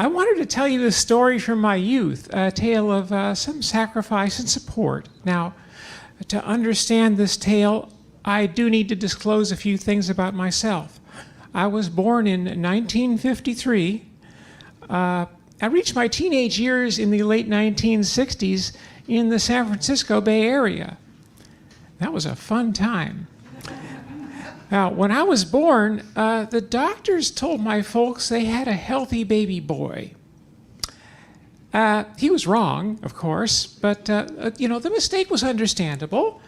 I wanted to tell you a story from my youth, a tale of some sacrifice and support. Now, to understand this tale, I do need to disclose a few things about myself. I was born in 1953. I reached my teenage years in the late 1960s in the San Francisco Bay Area. That was a fun time. Now, when I was born, the doctors told my folks they had a healthy baby boy. He was wrong, of course, but the mistake was understandable.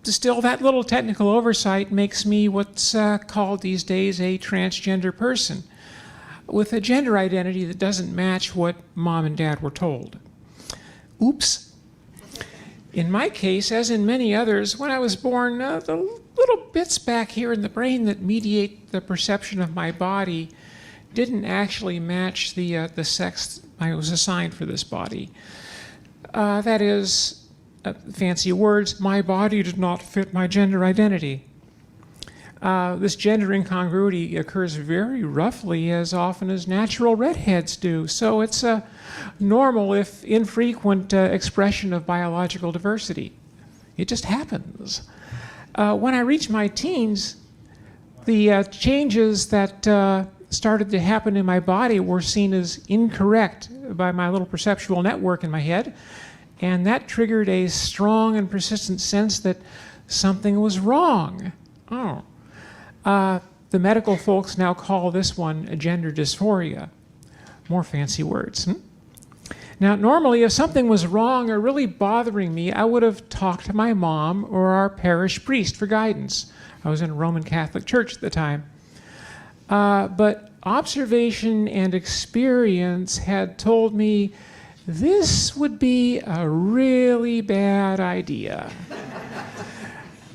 Still, that little technical oversight makes me what's called these days a transgender person, with a gender identity that doesn't match what mom and dad were told. Oops. In my case, as in many others, when I was born, the little bits back here in the brain that mediate the perception of my body didn't actually match the sex I was assigned for this body. That is, fancy words, my body did not fit my gender identity. This gender incongruity occurs very roughly as often as natural redheads do, so it's a normal, if infrequent, expression of biological diversity. It just happens. When I reached my teens, the changes that started to happen in my body were seen as incorrect by my little perceptual network in my head, and that triggered a strong and persistent sense that something was wrong. The medical folks now call this one a gender dysphoria. More fancy words. Now, normally, if something was wrong or really bothering me, I would have talked to my mom or our parish priest for guidance. I was in a Roman Catholic church at the time. But observation and experience had told me this would be a really bad idea.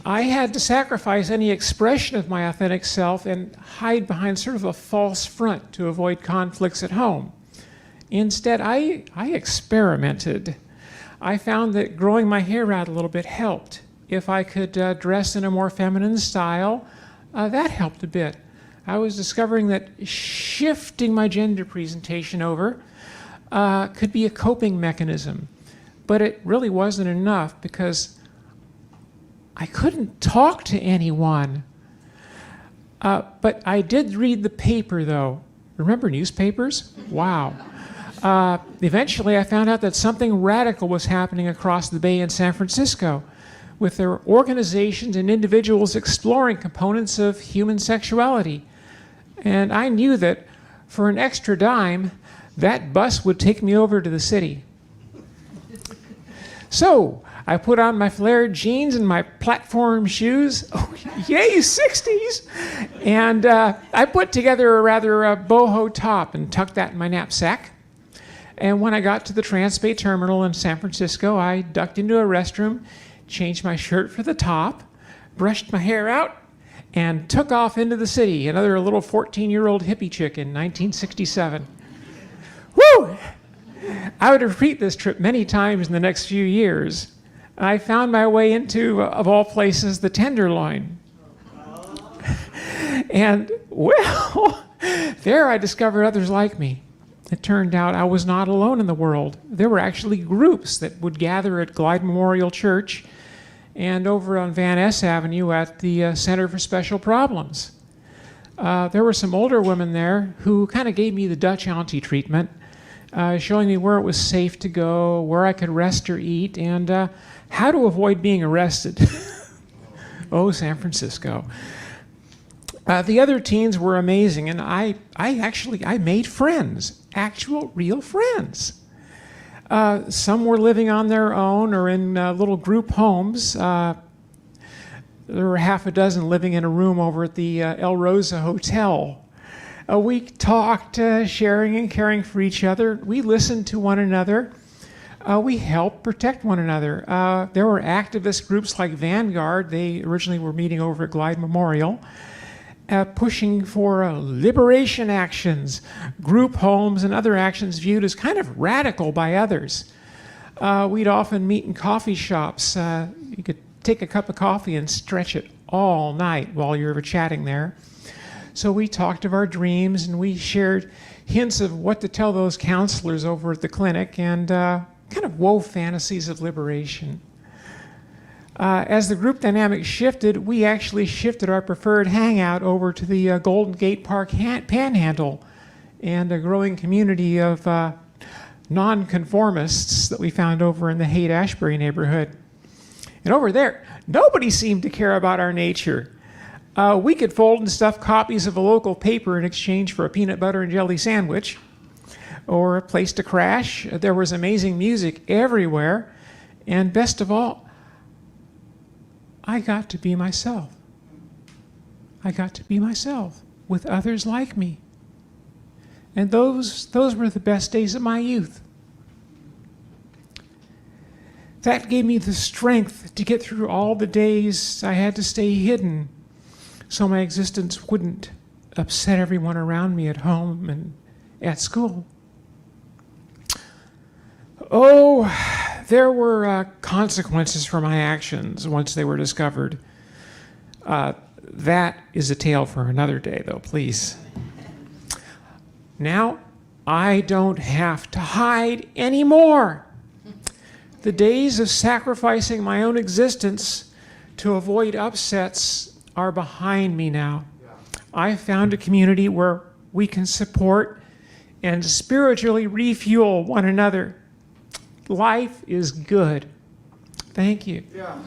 I had to sacrifice any expression of my authentic self and hide behind sort of a false front to avoid conflicts at home. Instead, I experimented. I found that growing my hair out a little bit helped. If I could dress in a more feminine style, that helped a bit. I was discovering that shifting my gender presentation over could be a coping mechanism. But it really wasn't enough because I couldn't talk to anyone. But I did read the paper, though. Remember newspapers? Wow. Eventually, I found out that something radical was happening across the Bay in San Francisco, with their organizations and individuals exploring components of human sexuality. And I knew that for an extra dime, that bus would take me over to the city. So, I put on my flared jeans and my platform shoes. Oh, yay, 60s! And I put together a rather BoHo top and tucked that in my knapsack. And when I got to the TransBay Terminal in San Francisco, I ducked into a restroom, changed my shirt for the top, brushed my hair out, and took off into the city, another little 14-year-old hippie chick in 1967. Woo! I would repeat this trip many times in the next few years. I found my way into, of all places, the Tenderloin. And, well, there I discovered others like me. It turned out I was not alone in the world. There were actually groups that would gather at Glide Memorial Church and over on Van Ness Avenue at the Center for Special Problems. There were some older women there who kind of gave me the Dutch auntie treatment, showing me where it was safe to go, where I could rest or eat, and how to avoid being arrested. Oh, San Francisco. The other teens were amazing, and I made friends, actual, real friends. Some were living on their own or in little group homes. There were half a dozen living in a room over at the El Rosa Hotel. We talked, sharing and caring for each other. We listened to one another. We helped protect one another. There were activist groups like Vanguard. They originally were meeting over at Glide Memorial, pushing for liberation actions, group homes, and other actions viewed as kind of radical by others. We'd often meet in coffee shops. You could take a cup of coffee and stretch it all night while you were chatting there. So we talked of our dreams, and we shared hints of what to tell those counselors over at the clinic, and kind of wove fantasies of liberation. As the group dynamic shifted, we actually shifted our preferred hangout over to the Golden Gate Park Panhandle and a growing community of nonconformists that we found over in the Haight-Ashbury neighborhood. And over there, nobody seemed to care about our nature. We could fold and stuff copies of a local paper in exchange for a peanut butter and jelly sandwich or a place to crash. There was amazing music everywhere. And best of all, I got to be myself. I got to be myself with others like me. And those were the best days of my youth. That gave me the strength to get through all the days I had to stay hidden so my existence wouldn't upset everyone around me at home and at school. Oh, there were consequences for my actions once they were discovered. That is a tale for another day, though, please. Now, I don't have to hide anymore. The days of sacrificing my own existence to avoid upsets are behind me now. I found a community where we can support and spiritually refuel one another. Life is good. Thank you. Yeah.